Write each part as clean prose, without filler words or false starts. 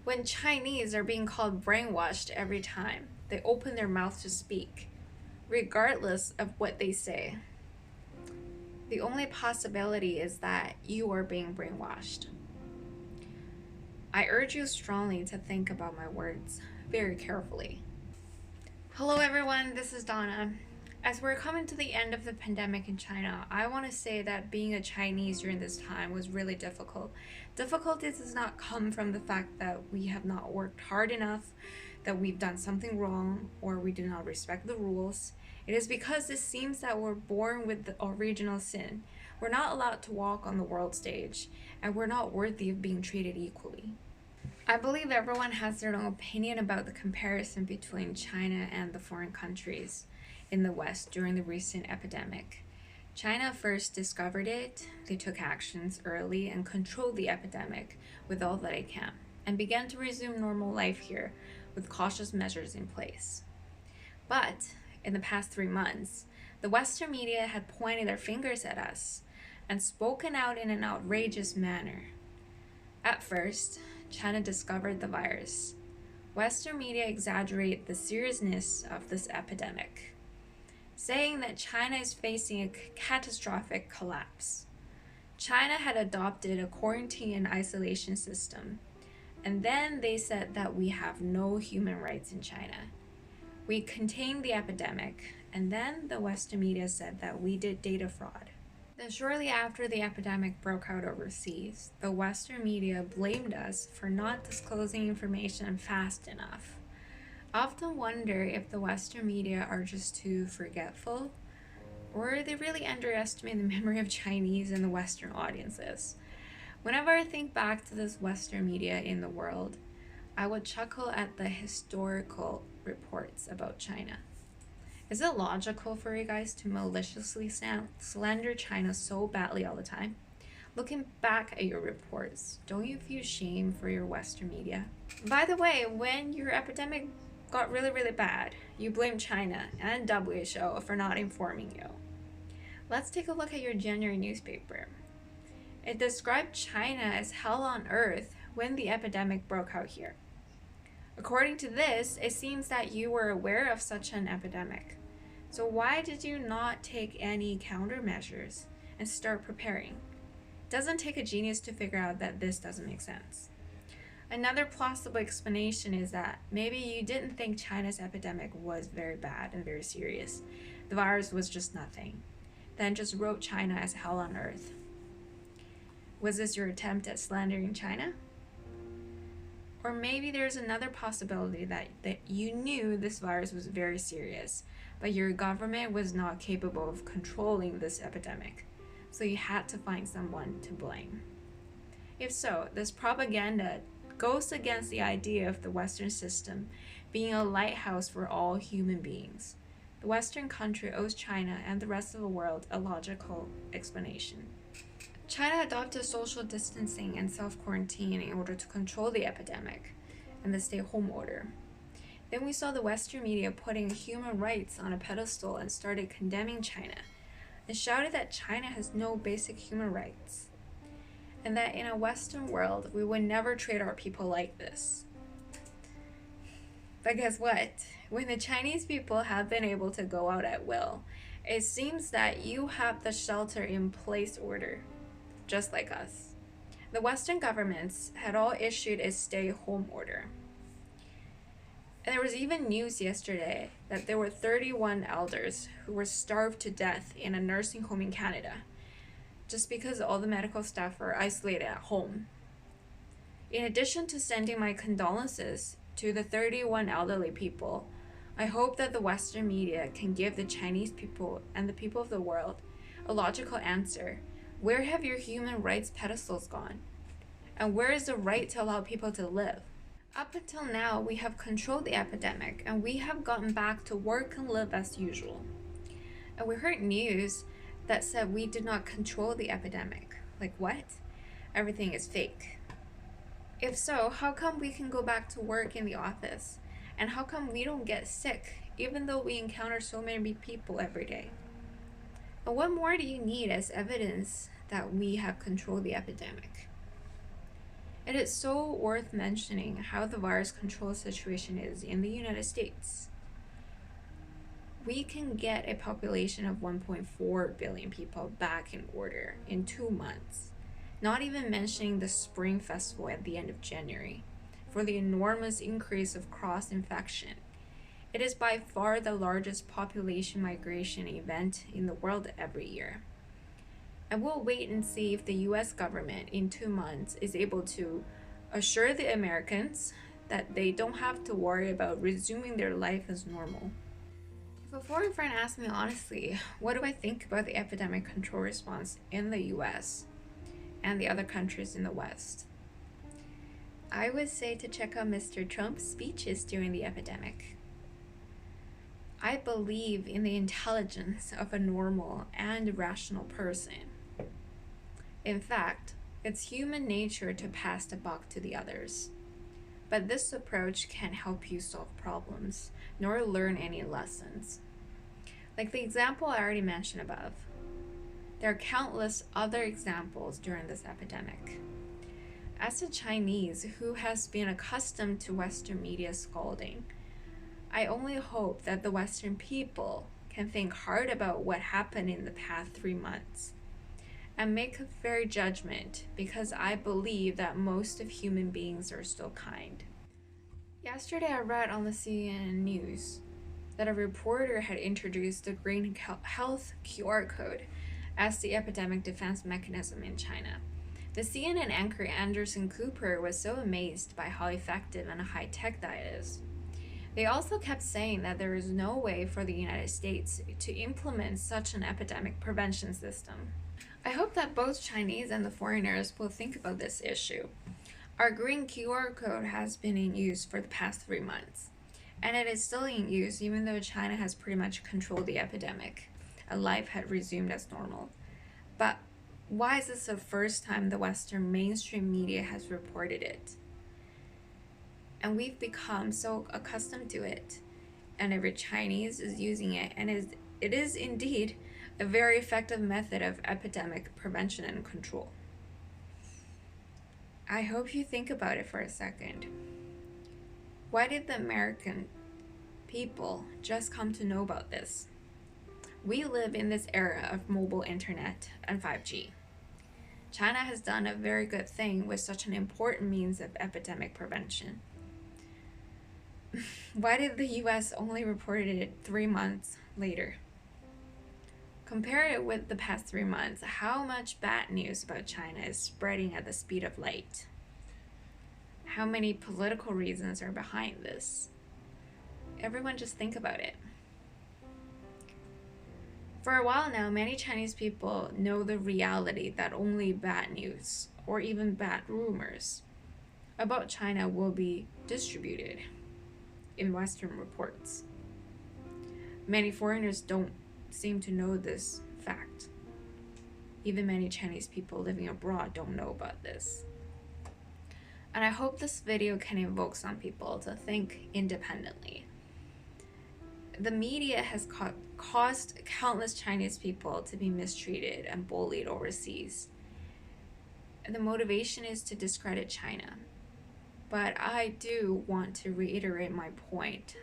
When Chinese are being called brainwashed every time they open their mouth to speak, regardless of what they say, the only possibility is that you are being brainwashed. I urge you strongly to think about my words very carefully. Hello everyone, this is Donna. As we're coming to the end of the pandemic in China, I want to say that being a Chinese during this time was really difficult. Difficulty does not come from the fact that we have not worked hard enough, that we've done something wrong, or we do not respect the rules. It is because it seems that we're born with the original sin. We're not allowed to walk on the world stage, and we're not worthy of being treated equally. I believe everyone has their own opinion about the comparison between China and the foreign countries in the West during the recent epidemic. China first discovered it, they took actions early and controlled the epidemic with all that it can, and began to resume normal life here with cautious measures in place. But in the past 3 months, the Western media had pointed their fingers at us and spoken out in an outrageous manner. At first, China discovered the virus. Western media exaggerate the seriousness of this epidemic, saying that China is facing a catastrophic collapse. China had adopted a quarantine and isolation system, and then they said that we have no human rights in China. We contained the epidemic, and then the Western media said that we did data fraud. Then shortly after the epidemic broke out overseas, the Western media blamed us for not disclosing information fast enough. I often wonder if the Western media are just too forgetful, or they really underestimate the memory of Chinese and the Western audiences. Whenever I think back to this Western media in the world, I would chuckle at the historical reports about China. Is it logical for you guys to maliciously slander China so badly all the time? Looking back at your reports, don't you feel shame for your Western media? By the way, when your epidemic got really bad, you blamed China and WHO for not informing you. Let's take a look at your January newspaper. It described China as hell on earth when the epidemic broke out here. According to this, it seems that you were aware of such an epidemic. So why did you not take any countermeasures and start preparing? It doesn't take a genius to figure out that this doesn't make sense. Another plausible explanation is that maybe you didn't think China's epidemic was very bad and very serious. The virus was just nothing. Then just wrote China as hell on earth. Was this your attempt at slandering China? Or maybe there's another possibility that you knew this virus was very serious, but your government was not capable of controlling this epidemic, so you had to find someone to blame. If so, this propaganda goes against the idea of the Western system being a lighthouse for all human beings. The Western country owes China and the rest of the world a logical explanation. China adopted social distancing and self-quarantine in order to control the epidemic and the stay-home order. Then we saw the Western media putting human rights on a pedestal and started condemning China and shouted that China has no basic human rights, and that in a Western world, we would never treat our people like this. But guess what? When the Chinese people have been able to go out at will, it seems that you have the shelter-in-place order, just like us. The Western governments had all issued a stay-home order. And there was even news yesterday that there were 31 elders who were starved to death in a nursing home in Canada, just because all the medical staff were isolated at home. In addition to sending my condolences to the 31 elderly people, I hope that the Western media can give the Chinese people and the people of the world a logical answer. Where have your human rights pedestals gone? And where is the right to allow people to live? Up until now, we have controlled the epidemic and we have gotten back to work and live as usual. And we heard news that said we did not control the epidemic. Like what? Everything is fake. If so, how come we can go back to work in the office? And how come we don't get sick, even though we encounter so many people every day? And what more do you need as evidence that we have controlled the epidemic? It is so worth mentioning how the virus control situation is in the United States. We can get a population of 1.4 billion people back in order in 2 months, not even mentioning the Spring Festival at the end of January, for the enormous increase of cross-infection. It is by far the largest population migration event in the world every year. And we'll wait and see if the US government in 2 months is able to assure the Americans that they don't have to worry about resuming their life as normal. If a foreign friend asks me honestly, what do I think about the epidemic control response in the US and the other countries in the West, I would say to check out Mr. Trump's speeches during the epidemic. I believe in the intelligence of a normal and rational person. In fact, it's human nature to pass the buck to the others. But this approach can't help you solve problems, nor learn any lessons. Like the example I already mentioned above, there are countless other examples during this epidemic. As a Chinese who has been accustomed to Western media scolding, I only hope that the Western people can think hard about what happened in the past 3 months and make a fair judgment, because I believe that most of human beings are still kind. Yesterday I read on the CNN news that a reporter had introduced the Green Health QR code as the epidemic defense mechanism in China. The CNN anchor Anderson Cooper was so amazed by how effective and high-tech that is. They also kept saying that there is no way for the United States to implement such an epidemic prevention system. I hope that both Chinese and the foreigners will think about this issue. Our green QR code has been in use for the past 3 months, and it is still in use even though China has pretty much controlled the epidemic and life had resumed as normal. But why is this the first time the Western mainstream media has reported it? And we've become so accustomed to it, and every Chinese is using it, and it is indeed a very effective method of epidemic prevention and control. I hope you think about it for a second. Why did the American people just come to know about this? We live in this era of mobile internet and 5G. China has done a very good thing with such an important means of epidemic prevention. Why did the US only report it 3 months later? Compare it with the past 3 months, how much bad news about China is spreading at the speed of light? How many political reasons are behind this? Everyone just think about it. For a while now, many Chinese people know the reality that only bad news or even bad rumors about China will be distributed in Western reports. Many foreigners don't seem to know this fact. Even many Chinese people living abroad don't know about this. And I hope this video can evoke some people to think independently. The media has caused countless Chinese people to be mistreated and bullied overseas. And the motivation is to discredit China. But I do want to reiterate my point.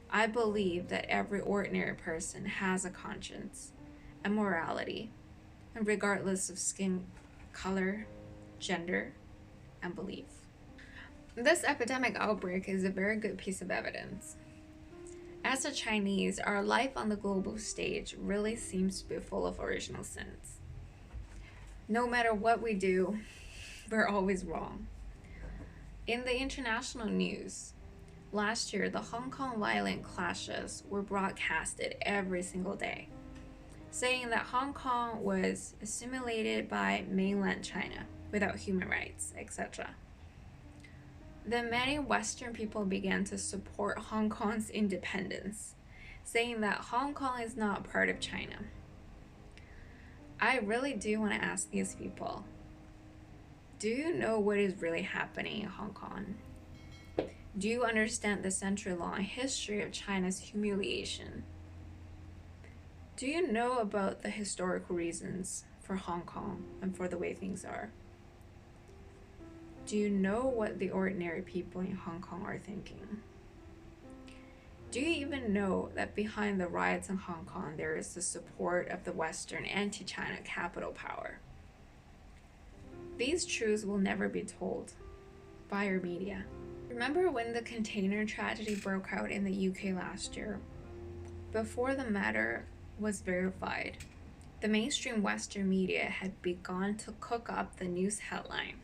I believe that every ordinary person has a conscience and morality, and regardless of skin color, gender, and belief. This epidemic outbreak is a very good piece of evidence. As a Chinese, our life on the global stage really seems to be full of original sins. No matter what we do, we're always wrong. In the international news, last year, the Hong Kong violent clashes were broadcasted every single day, saying that Hong Kong was assimilated by mainland China without human rights, etc. Then many Western people began to support Hong Kong's independence, saying that Hong Kong is not part of China. I really do want to ask these people, do you know what is really happening in Hong Kong? Do you understand the century-long history of China's humiliation? Do you know about the historical reasons for Hong Kong and for the way things are? Do you know what the ordinary people in Hong Kong are thinking? Do you even know that behind the riots in Hong Kong there is the support of the Western anti-China capital power? These truths will never be told by our media. Remember when the container tragedy broke out in the UK last year? Before the matter was verified, the mainstream Western media had begun to cook up the news headline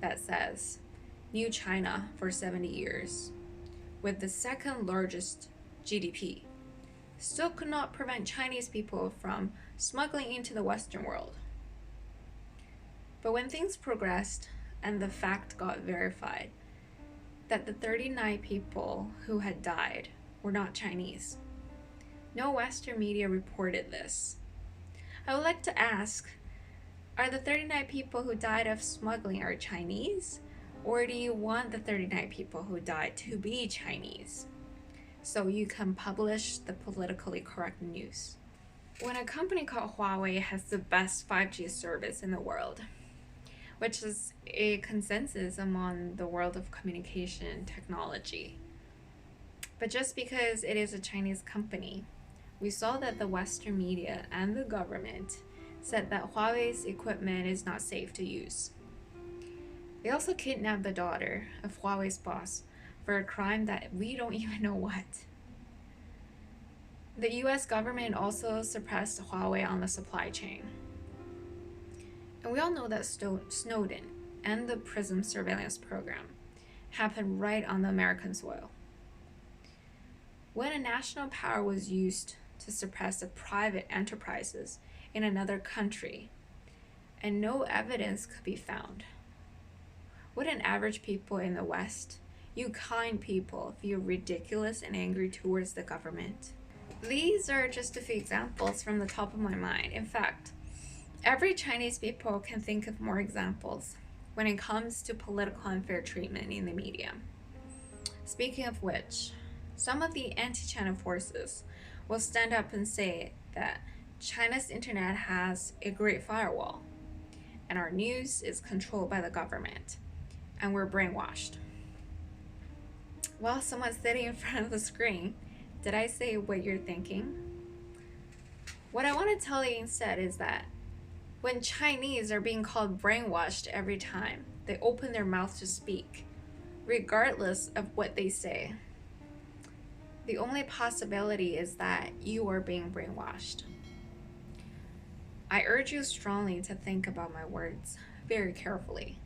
that says, "New China for 70 years, with the second largest GDP, still could not prevent Chinese people from smuggling into the Western world." But when things progressed and the fact got verified that the 39 people who had died were not Chinese, no Western media reported this. I would like to ask, are the 39 people who died of smuggling are Chinese? Or do you want the 39 people who died to be Chinese so you can publish the politically correct news? When a company called Huawei has the best 5G service in the world, which is a consensus among the world of communication technology, but just because it is a Chinese company, we saw that the Western media and the government said that Huawei's equipment is not safe to use. They also kidnapped the daughter of Huawei's boss for a crime that we don't even know what. The US government also suppressed Huawei on the supply chain. And we all know that Snowden and the PRISM surveillance program happened right on the American soil. When a national power was used to suppress the private enterprises in another country, and no evidence could be found, wouldn't average people in the West, you kind people, feel ridiculous and angry towards the government? These are just a few examples from the top of my mind. In fact, every Chinese people can think of more examples when it comes to political unfair treatment in the media. Speaking of which, some of the anti-China forces will stand up and say that China's internet has a great firewall, and our news is controlled by the government, and we're brainwashed. While someone's sitting in front of the screen, did I say what you're thinking? What I want to tell you instead is that when Chinese are being called brainwashed every time they open their mouth to speak, regardless of what they say, the only possibility is that you are being brainwashed. I urge you strongly to think about my words very carefully.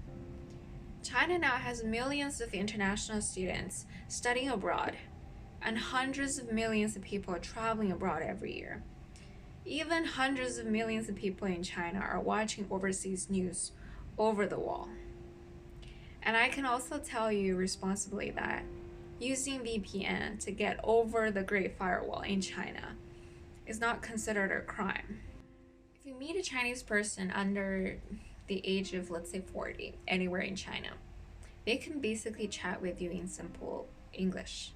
China now has millions of international students studying abroad, and hundreds of millions of people traveling abroad every year. Even hundreds of millions of people in China are watching overseas news over the wall. And I can also tell you responsibly that using VPN to get over the Great Firewall in China is not considered a crime. If you meet a Chinese person under the age of, let's say, 40, anywhere in China, they can basically chat with you in simple English.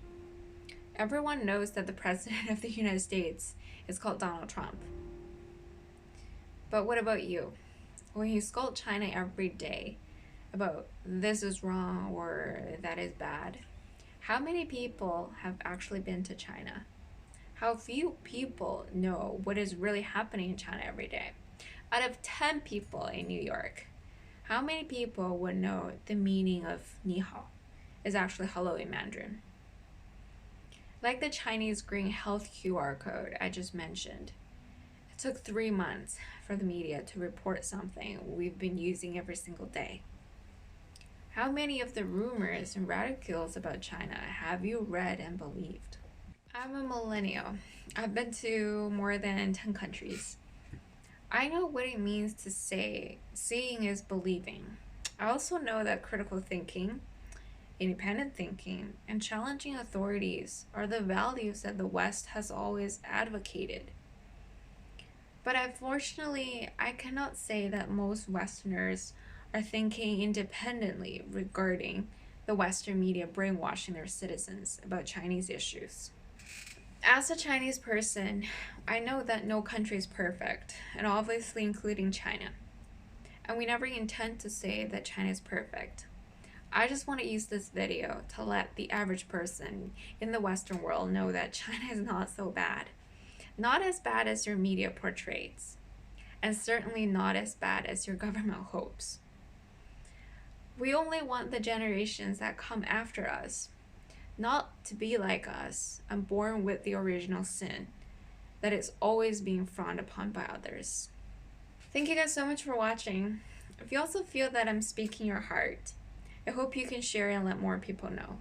Everyone knows that the president of the United States is called Donald Trump. But what about you? When you scold China every day about this is wrong or that is bad, how many people have actually been to China? How few people know what is really happening in China every day? Out of 10 people in New York, how many people would know the meaning of ni hao is actually hello in Mandarin? Like the Chinese green health QR code I just mentioned, it took 3 months for the media to report something we've been using every single day. How many of the rumors and ridicules about China have you read and believed? I'm a millennial. I've been to more than 10 countries. I know what it means to say seeing is believing. I also know that critical thinking, independent thinking, and challenging authorities are the values that the West has always advocated. But unfortunately, I cannot say that most Westerners are thinking independently regarding the Western media brainwashing their citizens about Chinese issues. As a Chinese person, I know that no country is perfect, and obviously including China. and we never intend to say that China is perfect. I just want to use this video to let the average person in the Western world know that China is not so bad. Not as bad as your media portrays, and certainly not as bad as your government hopes. We only want the generations that come after us not to be like us and born with the original sin that is always being frowned upon by others. Thank you guys so much for watching. If you also feel that I'm speaking your heart, I hope you can share and let more people know.